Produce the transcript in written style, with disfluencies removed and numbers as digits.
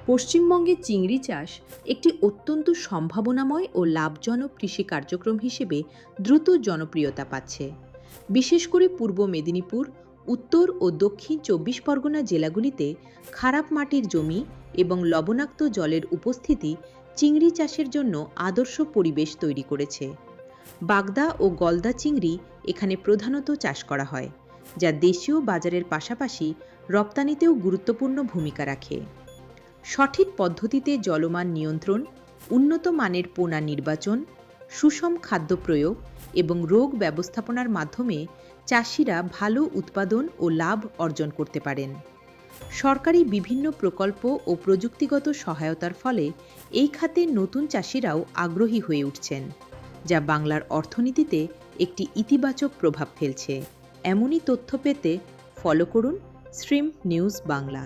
পশ্চিমবঙ্গে চিংড়ি চাষ একটি অত্যন্ত সম্ভাবনাময় ও লাভজনক কৃষি কার্যক্রম হিসেবে দ্রুত জনপ্রিয়তা পাচ্ছে। বিশেষ করে পূর্ব মেদিনীপুর, উত্তর ও দক্ষিণ ২৪ পরগনা জেলাগুলিতে খারাপ মাটির জমি এবং লবণাক্ত জলের উপস্থিতি চিংড়ি চাষের জন্য আদর্শ পরিবেশ তৈরি করেছে। বাগদা ও গলদা চিংড়ি এখানে প্রধানত চাষ করা হয়, যা দেশীয় বাজারের পাশাপাশি রপ্তানিতেও গুরুত্বপূর্ণ ভূমিকা রাখে। সঠিক পদ্ধতিতে জলমান নিয়ন্ত্রণ, উন্নত মানের পোনা নির্বাচন, সুষম খাদ্য প্রয়োগ এবং রোগ ব্যবস্থাপনার মাধ্যমে চাষিরা ভালো উৎপাদন ও লাভ অর্জন করতে পারেন। সরকারি বিভিন্ন প্রকল্প ও প্রযুক্তিগত সহায়তার ফলে এই খাতে নতুন চাষিরাও আগ্রহী হয়ে উঠছেন, যা বাংলার অর্থনীতিতে একটি ইতিবাচক প্রভাব ফেলছে। এমনই তথ্য পেতে ফলো করুন স্ট্রিম নিউজ বাংলা।